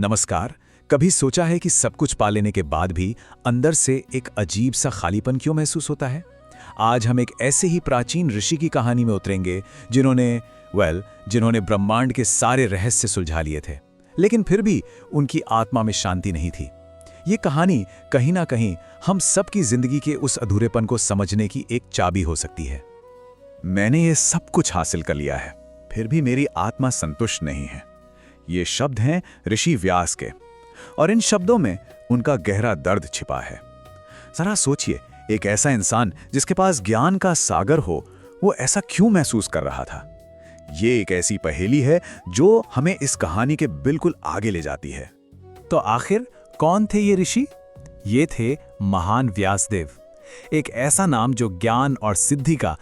नमस्कार। कभी सोचा है कि सब कुछ पा लेने के बाद भी अंदर से एक अजीब सा खालीपन क्यों महसूस होता है? आज हम एक ऐसे ही प्राचीन ऋषि की कहानी में उतरेंगे जिन्होंने ब्रह्मांड के सारे रहस्य सुलझा लिए थे, लेकिन फिर भी उनकी आत्मा में शांति नहीं थी। ये कहानी कहीं ना कहीं हम सबकी जिंदगी के उस अधूरेपन को समझने की एक चाबी हो सकती है। मैंने ये सब कुछ हासिल कर लिया है, फिर भी मेरी आत्मा संतुष्ट नहीं है। ये शब्द हैं ऋषि व्यास के, और इन शब्दों में उनका गहरा दर्द छिपा है। जरा सोचिए, एक ऐसा इंसान जिसके पास ज्ञान का सागर हो, वो ऐसा क्यों महसूस कर रहा था? ये एक ऐसी पहेली है जो हमें इस कहानी के बिल्कुल आगे ले जाती है। तो आखिर कौन थे ये ऋषि? ये थे महान व्यासदेव, एक ऐसा नाम जो ज्ञान और सिद्धि का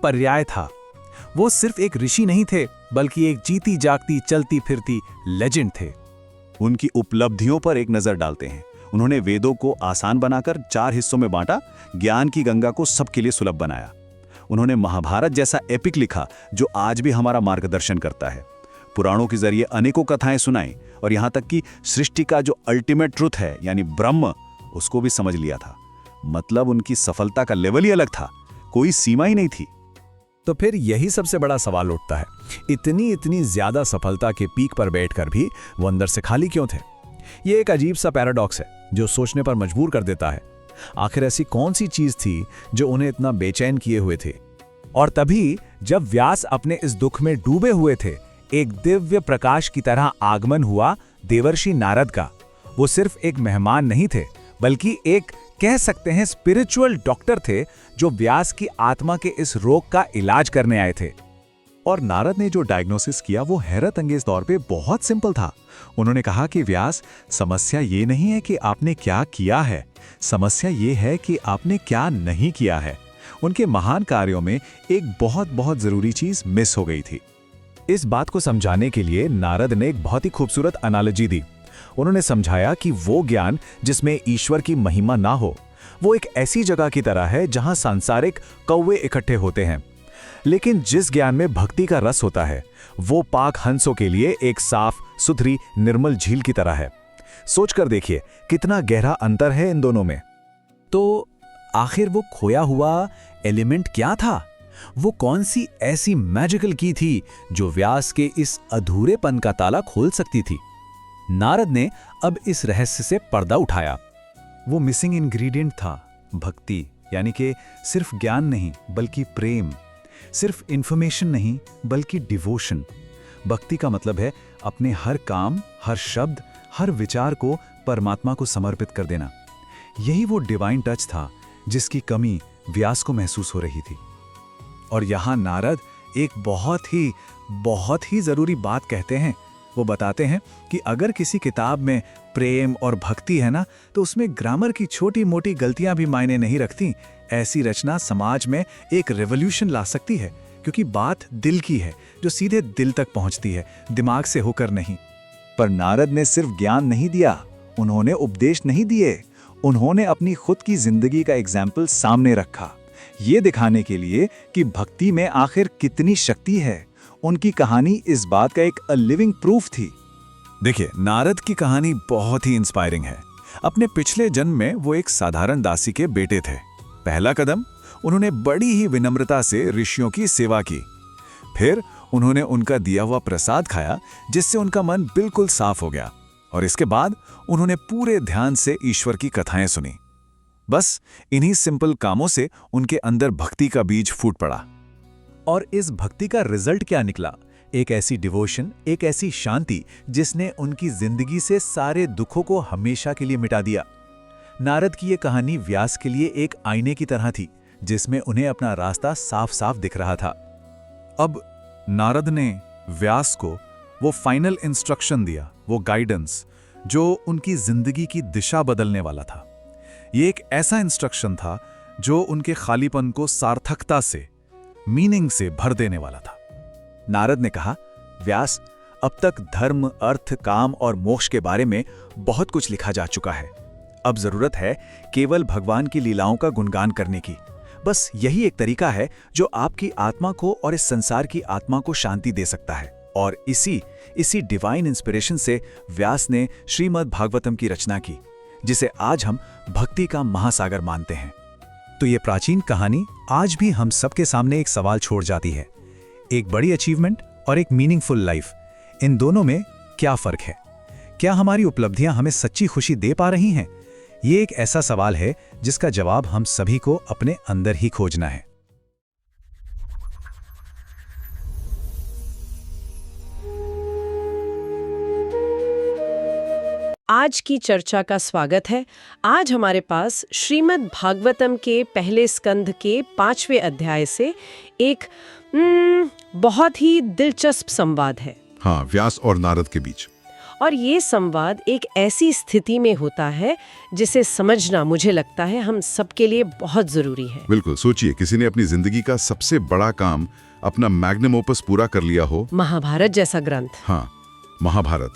पर्याय था। वो सिर्फ एक ऋषि नहीं थे, बल्कि एक जीती जागती चलती फिरती लेजेंड थे। उनकी उपलब्धियों पर एक नजर डालते हैं। उन्होंने वेदों को आसान बनाकर 4 हिस्सों में बांटा, ज्ञान की गंगा को सबके लिए सुलभ बनाया। उन्होंने महाभारत जैसा एपिक लिखा जो आज भी हमारा मार्गदर्शन करता है। पुराणों के जरिए अनेकों कथाएं सुनाई, और यहाँ तक कि सृष्टि का जो अल्टीमेट ट्रुथ है यानी ब्रह्म, उसको भी समझ लिया था। मतलब उनकी सफलता का लेवल ही अलग था, कोई सीमा ही नहीं थी। तो फिर यही सबसे बड़ा सवाल उठता है, इतनी ज्यादा सफलता के पीक पर बैठकर भी वो अंदर से खाली क्यों थे? ये एक अजीब सा पैराडॉक्स है जो सोचने पर मजबूर कर देता है। आखिर ऐसी कौन सी चीज थी जो उन्हें इतना बेचैन किए हुए थे? और तभी जब व्यास अपने इस दुख में डूबे हुए थे, एक दिव्य प्रकाश की तरह आगमन हुआ देवर्षि नारद का। वो सिर्फ एक मेहमान नहीं थे, बल्कि एक कह सकते हैं स्पिरिचुअल डॉक्टर थे जो व्यास की आत्मा के इस रोग का इलाज करने आए थे। और नारद ने जो डायग्नोसिस किया वो हैरत अंगेज तौर पे बहुत सिंपल था। उन्होंने कहा कि व्यास, समस्या ये नहीं है कि आपने क्या किया है, समस्या ये है कि आपने क्या नहीं किया है। उनके महान कार्यों में एक बहुत जरूरी चीज मिस हो गई थी। इस बात को समझाने के लिए नारद ने एक बहुत ही खूबसूरत एनालॉजी दी। उन्होंने समझाया कि वो ज्ञान जिसमें ईश्वर की महिमा ना हो, वो एक ऐसी जगह की तरह है जहां सांसारिक कौवे इकट्ठे होते हैं, लेकिन जिस ज्ञान में भक्ति का रस होता है, वो पाक हंसों के लिए एक साफ सुथरी निर्मल झील की तरह है। सोचकर देखिए कितना गहरा अंतर है इन दोनों में। तो आखिर वो खोया हुआ एलिमेंट क्या था? वो कौन सी ऐसी मैजिकल की थी जो व्यास के इस अधूरेपन का ताला खोल सकती थी? नारद ने अब इस रहस्य से पर्दा उठाया। वो मिसिंग इंग्रेडिएंट था भक्ति, यानी कि सिर्फ ज्ञान नहीं बल्कि प्रेम, सिर्फ इंफॉर्मेशन नहीं बल्कि डिवोशन। भक्ति का मतलब है अपने हर काम, हर शब्द, हर विचार को परमात्मा को समर्पित कर देना। यही वो डिवाइन टच था जिसकी कमी व्यास को महसूस हो रही थी। और यहाँ नारद एक बहुत ही जरूरी बात कहते हैं। वो बताते हैं कि अगर किसी किताब में प्रेम और भक्ति है ना, तो उसमें ग्रामर की छोटी मोटी गलतियां भी मायने नहीं रखती। ऐसी रचना समाज में एक रेवोल्यूशन ला सकती है, क्योंकि बात दिल की है जो सीधे दिल तक पहुंचती है, दिमाग से होकर नहीं। पर नारद ने सिर्फ ज्ञान नहीं दिया, उन्होंने उपदेश नहीं दिए, उन्होंने अपनी खुद की जिंदगी का एग्जाम्पल सामने रखा, ये दिखाने के लिए कि भक्ति में आखिर कितनी शक्ति है। उनकी कहानी इस बात का एक लिविंग प्रूफ थी। देखिए, नारद की कहानी बहुत ही इंस्पायरिंग है। अपने पिछले जन्म में वो एक साधारण दासी के बेटे थे। पहला कदम, उन्होंने बड़ी ही विनम्रता से ऋषियों की सेवा की। फिर उन्होंने उनका दिया हुआ प्रसाद खाया, जिससे उनका मन बिल्कुल साफ हो गया। और इसके बाद उन्होंने पूरे ध्यान से ईश्वर की कथाएं सुनी। बस इन्हीं सिंपल कामों से उनके अंदर भक्ति का बीज फूट पड़ा। और इस भक्ति का रिजल्ट क्या निकला? एक ऐसी डिवोशन, एक ऐसी शांति जिसने उनकी जिंदगी से सारे दुखों को हमेशा के लिए मिटा दिया। नारद की ये कहानी व्यास के लिए एक आईने की तरह थी, जिसमें उन्हें अपना रास्ता साफ साफ दिख रहा था। अब नारद ने व्यास को वो फाइनल इंस्ट्रक्शन दिया, वो गाइडेंस जो उनकी जिंदगी की दिशा बदलने वाला था। ये एक ऐसा इंस्ट्रक्शन था जो उनके खालीपन को सार्थकता से, मीनिंग से भर देने वाला था। नारद ने कहा, व्यास, अब तक धर्म, अर्थ, काम और मोक्ष के बारे में बहुत कुछ लिखा जा चुका है। अब जरूरत है केवल भगवान की लीलाओं का गुणगान करने की। बस यही एक तरीका है जो आपकी आत्मा को और इस संसार की आत्मा को शांति दे सकता है। और इसी डिवाइन इंस्पिरेशन से व्यास ने श्रीमद् भागवतम की रचना की, जिसे आज हम भक्ति का महासागर मानते हैं। तो ये प्राचीन कहानी आज भी हम सबके सामने एक सवाल छोड़ जाती है, एक बड़ी अचीवमेंट और एक मीनिंगफुल लाइफ, इन दोनों में क्या फर्क है? क्या हमारी उपलब्धियां हमें सच्ची खुशी दे पा रही हैं? ये एक ऐसा सवाल है जिसका जवाब हम सभी को अपने अंदर ही खोजना है। आज की चर्चा का स्वागत है। आज हमारे पास श्रीमद् भागवतम के पहले स्कंध के 5वें अध्याय से एक बहुत ही दिलचस्प संवाद है। हाँ, व्यास और नारद के बीच। और ये संवाद एक ऐसी स्थिति में होता है जिसे समझना, मुझे लगता है, हम सबके लिए बहुत जरूरी है। बिल्कुल, सोचिए किसी ने अपनी जिंदगी का सबसे बड़ा काम, अपना मैग्नम ओपस पूरा कर लिया हो, महाभारत जैसा ग्रंथ। हाँ, महाभारत,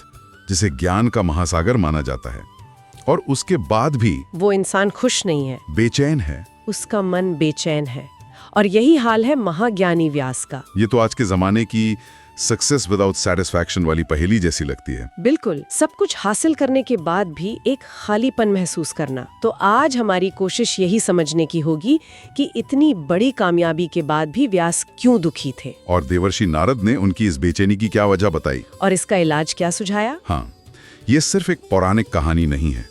जिसे ज्ञान का महासागर माना जाता है, और उसके बाद भी वो इंसान खुश नहीं है, बेचैन है। उसका मन बेचैन है। और यही हाल है महाज्ञानी व्यास का। ये तो आज के जमाने की सक्सेस विदाउट सेटिस्फैक्शन वाली पहेली जैसी लगती है। बिल्कुल, सब कुछ हासिल करने के बाद भी एक खालीपन महसूस करना। तो आज हमारी कोशिश यही समझने की होगी कि इतनी बड़ी कामयाबी के बाद भी व्यास क्यों दुखी थे, और देवर्षि नारद ने उनकी इस बेचैनी की क्या वजह बताई, और इसका इलाज क्या सुझाया। हाँ, ये सिर्फ एक पौराणिक कहानी नहीं है,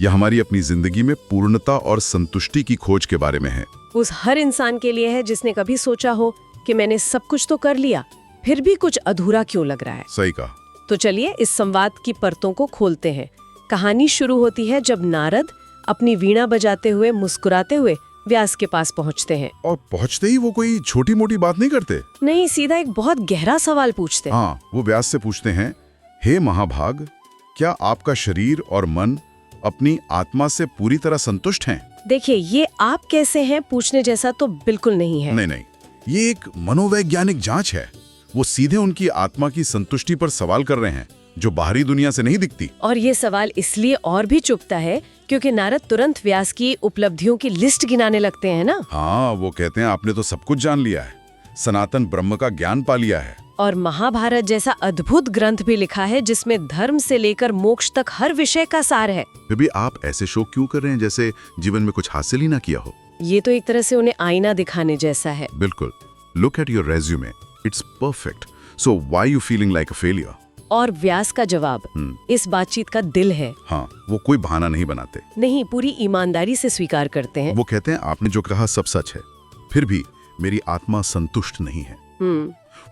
यह हमारी अपनी जिंदगी में पूर्णता और संतुष्टि की खोज के बारे में है। उस हर इंसान के लिए है जिसने कभी सोचा हो कि मैंने सब कुछ तो कर लिया, फिर भी कुछ अधूरा क्यों लग रहा है। सही कहा। तो चलिए इस संवाद की परतों को खोलते हैं। कहानी शुरू होती है जब नारद अपनी वीणा बजाते हुए, मुस्कुराते हुए व्यास के पास पहुंचते हैं। और पहुंचते ही वो कोई छोटी मोटी बात नहीं करते। नहीं, सीधा एक बहुत गहरा सवाल पूछते हैं। हाँ, वो व्यास से पूछते हैं, हे महाभाग, क्या आपका शरीर और मन अपनी आत्मा से पूरी तरह संतुष्ट हैं? देखिए, ये आप कैसे हैं पूछने जैसा तो बिल्कुल नहीं है। नहीं, ये एक मनोवैज्ञानिक जांच है। वो सीधे उनकी आत्मा की संतुष्टि पर सवाल कर रहे हैं, जो बाहरी दुनिया से नहीं दिखती। और ये सवाल इसलिए और भी चुभता है क्योंकि नारद तुरंत व्यास की उपलब्धियों की लिस्ट गिनाने लगते हैं ना। हाँ, वो कहते हैं आपने तो सब कुछ जान लिया है, सनातन ब्रह्म का ज्ञान पा लिया है, और महाभारत जैसा अद्भुत ग्रंथ भी लिखा है जिसमें धर्म से लेकर मोक्ष तक हर विषय का सार है। फिर भी आप ऐसे शोक क्यों कर रहे हैं जैसे जीवन में कुछ हासिल ही ना किया हो? ये तो एक तरह से उन्हें आईना दिखाने जैसा है। बिल्कुल। Look at your resume, it's perfect, so why you feeling like a failure? और व्यास का जवाब इस बातचीत का दिल है। हाँ, वो कोई बहाना नहीं बनाते, नहीं, पूरी ईमानदारी से स्वीकार करते हैं। वो कहते हैं आपने जो कहा सब सच है, फिर भी मेरी आत्मा संतुष्ट नहीं है।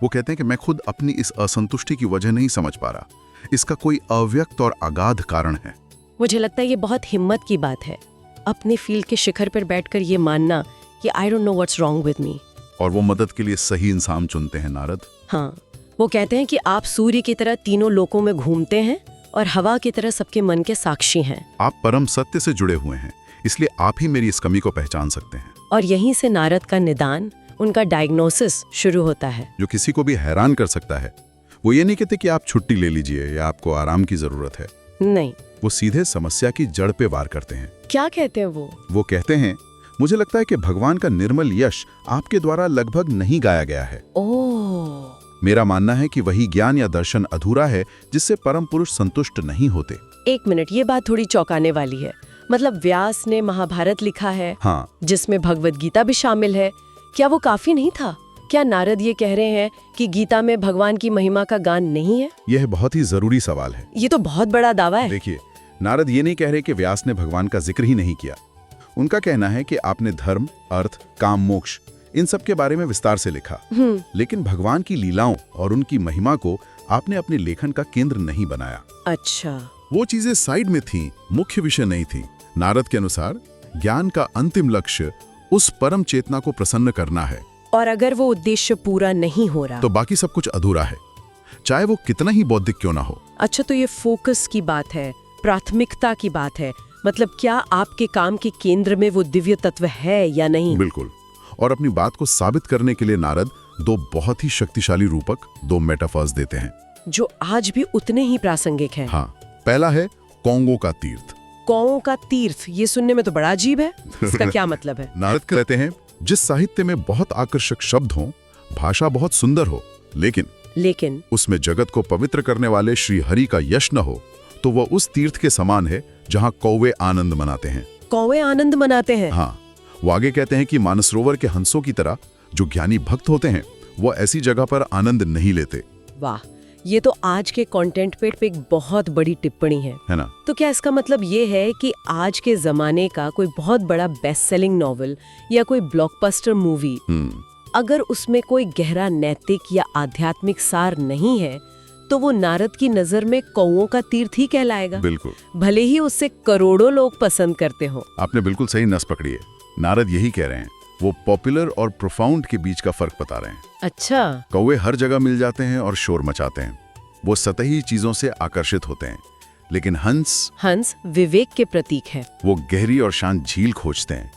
वो कहते हैं कि मैं खुद अपनी इस असंतुष्टि की वजह नहीं समझ पा रहा, इसका कोई अव्यक्त और अगाध कारण है। मुझे लगता है ये बहुत हिम्मत की बात है, अपने फील्ड के शिखर पर बैठकर ये मानना कि I don't know what's wrong with me. और वो मदद के लिए सही इंसान चुनते हैं नारद। हाँ, वो कहते हैं कि आप सूर्य की तरह तीनों लोकों में घूमते हैं और हवा की तरह सबके मन के साक्षी हैं। आप परम सत्य से जुड़े हुए हैं, इसलिए आप ही मेरी इस कमी को पहचान सकते हैं। और यहीं से नारद का निदान, उनका डायग्नोसिस शुरू होता है, जो किसी को भी हैरान कर सकता है। वो ये नहीं कहते कि आप छुट्टी ले लीजिए या आपको आराम की जरूरत है। नहीं, वो सीधे समस्या की जड़ पे वार करते हैं। क्या कहते हैं वो कहते हैं, मुझे लगता है कि भगवान का निर्मल यश आपके द्वारा लगभग नहीं गाया गया है। ओह, मेरा मानना है कि वही ज्ञान या दर्शन अधूरा है जिससे परम पुरुष संतुष्ट नहीं होते। एक मिनट, ये बात थोड़ी चौंकाने वाली है। मतलब व्यास ने महाभारत लिखा है, हाँ, जिसमें भगवत गीता भी शामिल है। क्या वो काफी नहीं था? क्या नारद ये कह रहे हैं कि गीता में भगवान की महिमा का गान नहीं है? यह बहुत ही जरूरी सवाल है। ये तो बहुत बड़ा दावा है। देखिए, नारद ये नहीं कह रहे कि व्यास ने भगवान का जिक्र ही नहीं किया। उनका कहना है कि आपने धर्म, अर्थ, काम, मोक्ष, इन सब के बारे में विस्तार से लिखा, लेकिन भगवान की लीलाओं और उनकी महिमा को आपने अपने लेखन का केंद्र नहीं बनाया। अच्छा, वो चीजें साइड में थीं, मुख्य विषय नहीं थी। नारद के अनुसार ज्ञान का अंतिम लक्ष्य उस परम चेतना को प्रसन्न करना है, और अगर वो उद्देश्य पूरा नहीं हो रहा तो बाकी सब कुछ अधूरा है, चाहे वो कितना ही बौद्धिक क्यों ना हो। अच्छा, तो ये फोकस की बात है, प्राथमिकता की बात है। मतलब क्या आपके काम के केंद्र में वो दिव्य तत्व है या नहीं? बिल्कुल। और अपनी बात को साबित करने के लिए नारद दो बहुत ही शक्तिशाली रूपक, दो मेटाफर्स देते हैं जो आज भी उतने ही प्रासंगिक हैं। हाँ, पहला है कॉन्गो का तीर्थ। कौओं का तीर्थ, ये सुनने में तो बड़ा अजीब है। इसका क्या मतलब है? नारद कहते हैं, जिस साहित्य में बहुत आकर्षक शब्द हों, भाषा बहुत सुंदर हो, लेकिन उसमें जगत को पवित्र करने वाले श्री हरि का यश न हो तो वह उस तीर्थ के समान है जहाँ कौवे आनंद मनाते हैं। कौवे आनंद मनाते हैं? हाँ, वो आगे कहते हैं कि मानसरोवर के हंसों की तरह जो ज्ञानी भक्त होते हैं वो ऐसी जगह पर आनंद नहीं लेते। वाह, ये तो आज के कंटेंट पे एक बहुत बड़ी टिप्पणी है ना? तो क्या इसका मतलब ये है कि आज के जमाने का कोई बहुत बड़ा बेस्ट सेलिंग नॉवल या कोई ब्लॉकबस्टर मूवी अगर उसमें कोई गहरा नैतिक या आध्यात्मिक सार नहीं है तो वो नारद की नजर में कौओं का तीर्थ ही कहलाएगा? बिल्कुल। भले ही उससे करोड़ों लोग पसंद करते हो। आपने बिल्कुल सही नस पकड़ी है। नारद यही कह रहे हैं। वो पॉपुलर और प्रोफाउंड के बीच का फर्क बता रहे हैं। अच्छा। कौवे हर जगह मिल जाते हैं और शोर मचाते हैं। वो सतही चीजों से आकर्षित होते हैं, लेकिन हंस विवेक के प्रतीक है। वो गहरी और शांत झील खोजते हैं।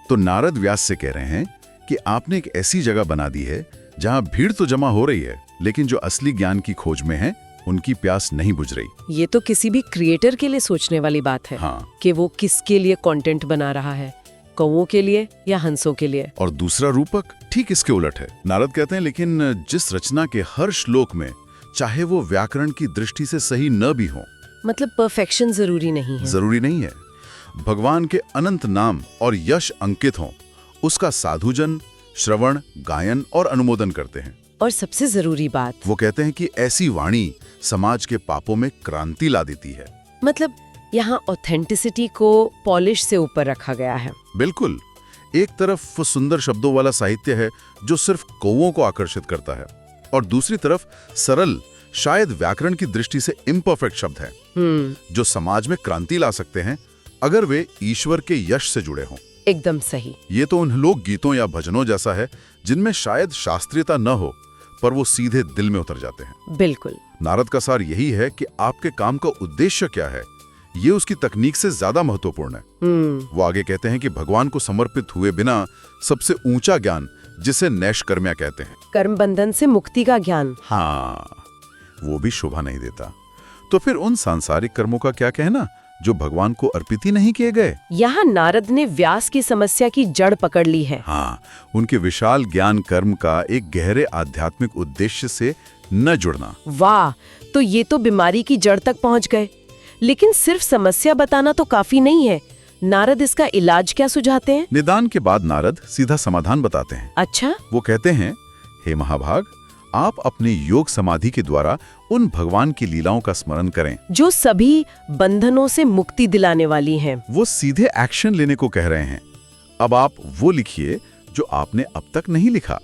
तो नारद व्यास से कह रहे हैं कि आपने एक ऐसी जगह बना दी है जहां भीड़ तो जमा हो रही है, लेकिन जो असली ज्ञान की खोज में है उनकी प्यास नहीं बुझ रही। ये तो किसी भी क्रिएटर के लिए सोचने वाली बात है। हाँ। कि वो किसके लिए कंटेंट बना रहा है, कौओं के लिए या हंसों के लिए। और दूसरा रूपक ठीक इसके उलट है। नारद कहते हैं लेकिन जिस रचना के हर श्लोक में चाहे वो व्याकरण की दृष्टि से सही न भी हो, मतलब परफेक्शन जरूरी नहीं है। जरूरी नहीं है, भगवान के अनंत नाम और यश अंकित हों, उसका साधुजन श्रवण, गायन और अनुमोदन करते हैं। और सबसे जरूरी बात, वो कहते हैं कि ऐसी वाणी समाज के पापों में क्रांति ला देती है। मतलब यहाँ ऑथेंटिसिटी को पॉलिश से ऊपर रखा गया है। बिल्कुल। एक तरफ वो सुंदर शब्दों वाला साहित्य है जो सिर्फ कौओं को आकर्षित करता है, और दूसरी तरफ सरल, शायद व्याकरण की दृष्टि से इम्परफेक्ट शब्द है जो समाज में क्रांति ला सकते हैं अगर वे ईश्वर के यश से जुड़े हों। एकदम सही। ये तो उन लोक गीतों या भजनों जैसा है जिनमें शायद शास्त्रीयता न हो, पर वो सीधे दिल में उतर जाते हैं। बिल्कुल। नारद का सार यही है कि आपके काम का उद्देश्य क्या है, ये उसकी तकनीक से ज्यादा महत्वपूर्ण है। वो आगे कहते हैं कि भगवान को समर्पित हुए बिना सबसे ऊंचा ज्ञान, जिसे नैष्कर्म्य कहते हैं, कर्म बंधन से मुक्ति का ज्ञान, हाँ, वो भी शोभा नहीं देता। तो फिर उन सांसारिक कर्मों का क्या कहना जो भगवान को अर्पित ही नहीं किए गए? यहाँ नारद ने व्यास की समस्या की जड़ पकड़ ली है। हाँ, उनके विशाल ज्ञान कर्म का एक गहरे आध्यात्मिक उद्देश्य से न जुड़ना। वाह, तो ये तो बीमारी की जड़ तक पहुँच गए। लेकिन सिर्फ समस्या बताना तो काफी नहीं है, नारद इसका इलाज क्या सुझाते हैं? निदान के बाद नारद सीधा समाधान बताते हैं। अच्छा। वो कहते हैं, हे महाभाग, आप अपने योग समाधि के द्वारा उन भगवान की लीलाओं का स्मरण करें जो सभी बंधनों से मुक्ति दिलाने वाली हैं। वो सीधे एक्शन लेने को कह रहे हैं। अब आप वो लिखिए जो आपने अब तक नहीं लिखा।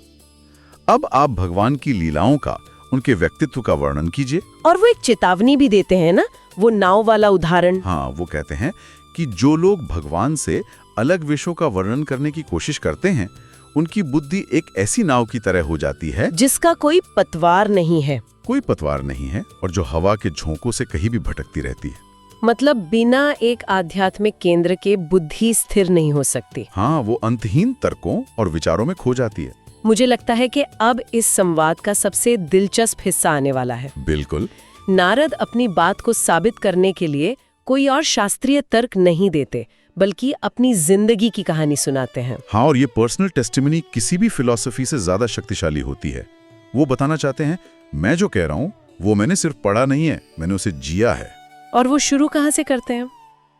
अब आप भगवान की लीलाओं का, उनके व्यक्तित्व का वर्णन कीजिए। और वो एक चेतावनी भी देते हैं ना, वो नाव वाला उदाहरण। हाँ, वो कहते हैं कि जो लोग भगवान से अलग विषयों का वर्णन करने की कोशिश करते हैं, उनकी बुद्धि एक ऐसी नाव की तरह हो जाती है जिसका कोई पतवार नहीं है। कोई पतवार नहीं है, और जो हवा के झोंकों से कहीं भी भटकती रहती है। मतलब बिना एक आध्यात्मिक केंद्र के बुद्धि स्थिर नहीं हो सकती। हाँ, वो अंतहीन तर्कों और विचारों में खो जाती है। मुझे लगता है कि अब इस संवाद का सबसे दिलचस्प हिस्सा आने वाला है। बिल्कुल। नारद अपनी बात को साबित करने के लिए कोई और शास्त्रीय तर्क नहीं देते, बल्कि अपनी जिंदगी की कहानी सुनाते हैं। हाँ, और ये पर्सनल टेस्टिमनी किसी भी फिलॉसफी से ज्यादा शक्तिशाली होती है। वो बताना चाहते हैं, मैं जो कह रहा हूँ वो मैंने सिर्फ पढ़ा नहीं है, मैंने उसे जिया है। और वो शुरू कहाँ से करते हैं?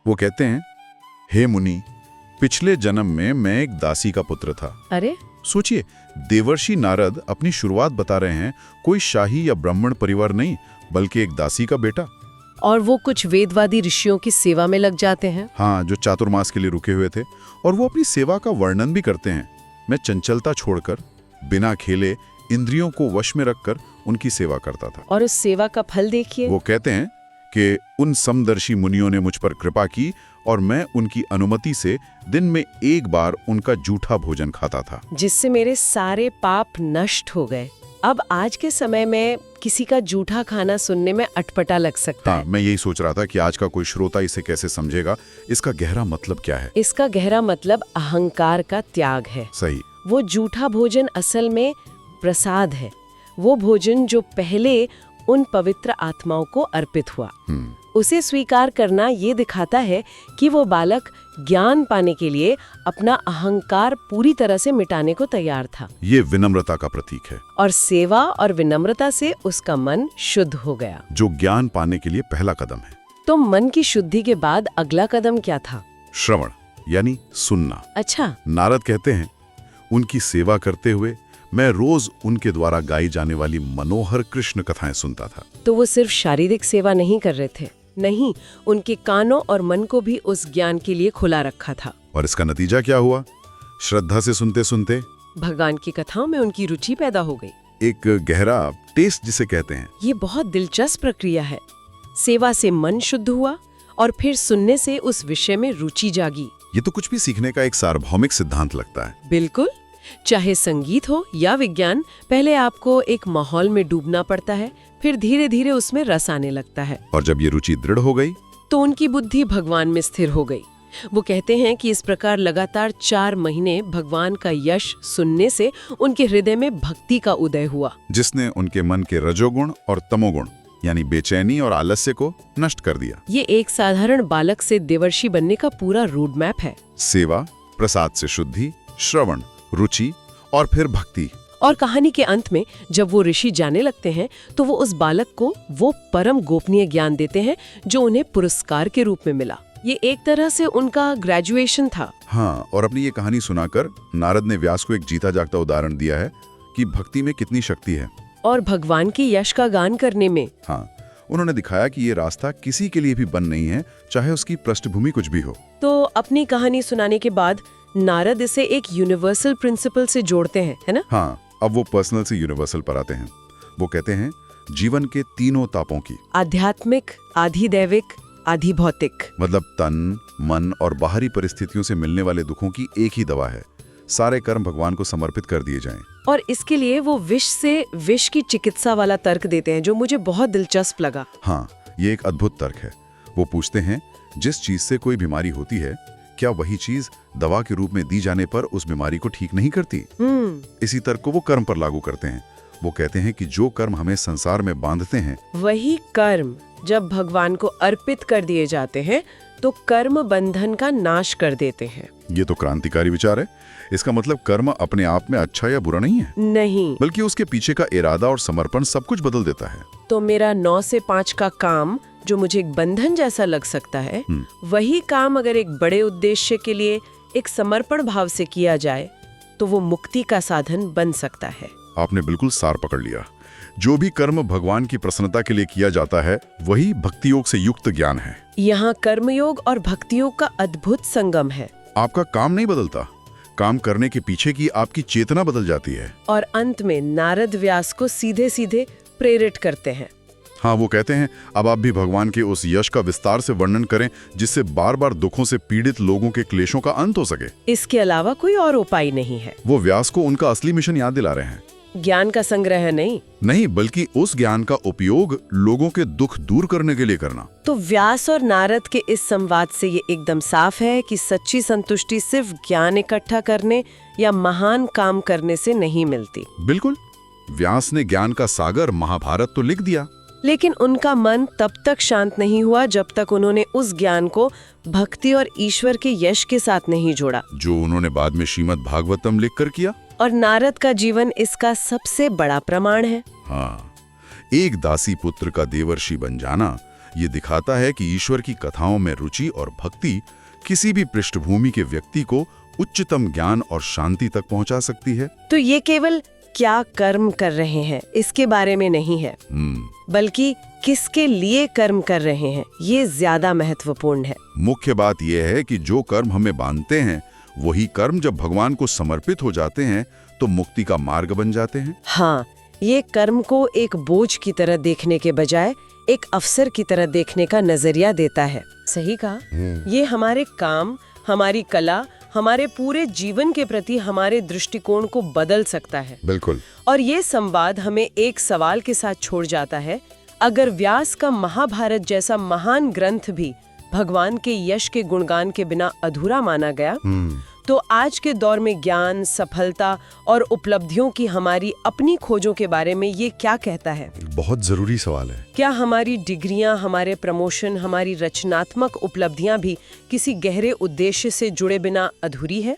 वो कहते हैं, हे मुनि, पिछले जन्म में मैं एक दासी का पुत्र था। अरे सोचिए, देवर्षि नारद अपनी शुरुआत बता रहे हैं, कोई शाही या ब्राह्मण परिवार नहीं, बल्कि एक दासी का बेटा। और वो कुछ वेदवादी ऋषियों की सेवा में लग जाते हैं। हाँ, जो चातुर्मास के लिए रुके हुए थे, और वो अपनी सेवा का वर्णन भी करते हैं। मैं चंचलता छोड़कर, बिना खेले, इंद्रियों को वश में रखकर उनकी सेवा करता था। और उस सेवा का फल देखिए। वो कहते हैं कि उन समदर्शी मुनियों ने मुझ पर कृपा की और मैं उनकी अनुमति से दिन में एक बार उनका जूठा भोजन खाता था, जिससे मेरे सारे पाप नष्ट हो गए। अब आज के समय में किसी का जूठा खाना सुनने में अटपटा लग सकता हाँ, है। मैं यही सोच रहा था कि आज का कोई श्रोता इसे कैसे समझेगा, इसका गहरा मतलब क्या है। इसका गहरा मतलब अहंकार का त्याग है। सही। वो जूठा भोजन असल में प्रसाद है, वो भोजन जो पहले उन पवित्र आत्माओं को अर्पित हुआ। उसे स्वीकार करना ये दिखाता है कि वो बालक ज्ञान पाने के लिए अपना अहंकार पूरी तरह से मिटाने को तैयार था ये विनम्रता का प्रतीक है, और सेवा और विनम्रता से उसका मन शुद्ध हो गया। जो ज्ञान पाने के लिए पहला कदम है। तो मन की शुद्धि के बाद अगला कदम क्या था? श्रवण यानी सुनना। अच्छा, नारद कहते हैं, उनकी सेवा करते हुए मैं रोज उनके द्वारा गाई जाने वाली मनोहर कृष्ण कथाएं सुनता था। तो वो सिर्फ शारीरिक सेवा नहीं कर रहे थे, नहीं, उनके कानों और मन को भी उस ज्ञान के लिए खुला रखा था। और इसका नतीजा क्या हुआ? श्रद्धा से सुनते सुनते भगवान की कथाओं में उनकी रुचि पैदा हो गई। एक गहरा टेस्ट जिसे कहते हैं। ये बहुत दिलचस्प प्रक्रिया है। सेवा से मन शुद्ध हुआ और फिर सुनने से उस विषय में रुचि जागी। ये तो कुछ भी सीखने का एक सार्वभौमिक सिद्धांत लगता है। बिल्कुल, चाहे संगीत हो या विज्ञान, पहले आपको एक माहौल में डूबना पड़ता है, फिर धीरे धीरे उसमें रस आने लगता है। और जब ये रुचि दृढ़ हो गई तो उनकी बुद्धि भगवान में स्थिर हो गई। वो कहते हैं कि इस प्रकार लगातार 4 महीने भगवान का यश सुनने से उनके हृदय में भक्ति का उदय हुआ, जिसने उनके मन के रजोगुण और तमोगुण यानी बेचैनी और आलस्य को नष्ट कर दिया। ये एक साधारण बालक से देवर्षि बनने का पूरा रोड मैप है। सेवा, प्रसाद से शुद्धि, श्रवण, रुचि और फिर भक्ति। और कहानी के अंत में जब वो ऋषि जाने लगते हैं तो वो उस बालक को वो परम गोपनीय ज्ञान देते हैं जो उन्हें पुरस्कार के रूप में मिला। ये एक तरह से उनका ग्रेजुएशन था। हाँ, और अपनी ये कहानी सुनाकर नारद ने व्यास को एक जीता जागता उदाहरण दिया है कि भक्ति में कितनी शक्ति है और भगवान के यश का गान करने में। हाँ, उन्होंने दिखाया कि ये रास्ता किसी के लिए भी बंद नहीं है, चाहे उसकी पृष्ठभूमि कुछ भी हो। तो अपनी कहानी सुनाने के बाद नारद इसे एक यूनिवर्सल प्रिंसिपल से जोड़ते हैं, है ना? हाँ, अब वो पर्सनल से यूनिवर्सल पर आते हैं। वो कहते हैं जीवन के तीनों तापों की, आध्यात्मिक, आधिदैविक, आधिभौतिक, मतलब तन, मन और बाहरी परिस्थितियों से मिलने वाले दुखों की एक ही दवा है। सारे कर्म भगवान को समर्पित कर दिए जाएं। और इसके लिए वो विष से विष की चिकित्सा वाला तर्क देते हैं जो मुझे बहुत दिलचस्प लगा। हाँ, ये एक अद्भुत तर्क है। वो पूछते हैं, जिस चीज से कोई बीमारी होती है, क्या वही चीज दवा के रूप में दी जाने पर उस बीमारी को ठीक नहीं करती? इसी तर्क को वो कर्म पर लागू करते हैं। वो कहते हैं कि जो कर्म हमें संसार में बांधते हैं, वही कर्म जब भगवान को अर्पित कर दिए जाते हैं तो कर्म बंधन का नाश कर देते हैं। ये तो क्रांतिकारी विचार है। इसका मतलब कर्म अपने आप में अच्छा या बुरा नहीं है, नहीं, बल्कि उसके पीछे का इरादा और समर्पण सब कुछ बदल देता है। तो मेरा 9 से 5 का काम जो मुझे एक बंधन जैसा लग सकता है, वही काम अगर एक बड़े उद्देश्य के लिए एक समर्पण भाव से किया जाए तो वो मुक्ति का साधन बन सकता है। आपने बिल्कुल सार पकड़ लिया। जो भी कर्म भगवान की प्रसन्नता के लिए किया जाता है, वही भक्ति योग से युक्त ज्ञान है। यहाँ कर्मयोग और भक्ति योग का अद्भुत संगम है। आपका काम नहीं बदलता, काम करने के पीछे की आपकी चेतना बदल जाती है। और अंत में नारद व्यास को सीधे सीधे प्रेरित करते हैं। हाँ, वो कहते हैं, अब आप भी भगवान के उस यश का विस्तार से वर्णन करें जिससे बार बार दुखों से पीड़ित लोगों के क्लेशों का अंत हो सके। इसके अलावा कोई और उपाय नहीं है। वो व्यास को उनका असली मिशन याद दिला रहे हैं। ज्ञान का संग्रह नहीं, बल्कि उस ज्ञान का उपयोग लोगों के दुख दूर करने के लिए करना। तो व्यास और नारद के इस संवाद से ये एकदम साफ है कि सच्ची संतुष्टि सिर्फ ज्ञान इकट्ठा करने या महान काम करने से नहीं मिलती। बिल्कुल, व्यास ने ज्ञान का सागर महाभारत तो लिख दिया, लेकिन उनका मन तब तक शांत नहीं हुआ जब तक उन्होंने उस ज्ञान को भक्ति और ईश्वर के यश के साथ नहीं जोड़ा, जो उन्होंने बाद में श्रीमद् भागवतम लिखकर किया। और नारद का जीवन इसका सबसे बड़ा प्रमाण है। हाँ, एक दासी पुत्र का देवर्षि बन जाना ये दिखाता है कि ईश्वर की कथाओं में रुचि और भक्ति किसी भी पृष्ठभूमि के व्यक्ति को उच्चतम ज्ञान और शांति तक पहुंचा सकती है। तो ये केवल क्या कर्म कर रहे हैं इसके बारे में नहीं है, बल्कि किसके लिए कर्म कर रहे हैं, ये ज्यादा महत्वपूर्ण है। मुख्य बात यह है कि जो कर्म हमें बांधते हैं, वही कर्म जब भगवान को समर्पित हो जाते हैं तो मुक्ति का मार्ग बन जाते हैं। हाँ, ये कर्म को एक बोझ की तरह देखने के बजाय एक अवसर की तरह देखने का नजरिया देता है। सही कहा। ये हमारे काम, हमारी कला, हमारे पूरे जीवन के प्रति हमारे दृष्टिकोण को बदल सकता है। बिल्कुल। और ये संवाद हमें एक सवाल के साथ छोड़ जाता है, अगर व्यास का महाभारत जैसा महान ग्रंथ भी भगवान के यश के गुणगान के बिना अधूरा माना गया, तो आज के दौर में ज्ञान, सफलता और उपलब्धियों की हमारी अपनी खोजों के बारे में ये क्या कहता है? बहुत जरूरी सवाल है। क्या हमारी डिग्रियां, हमारे प्रमोशन, हमारी रचनात्मक उपलब्धियां भी किसी गहरे उद्देश्य से जुड़े बिना अधूरी है?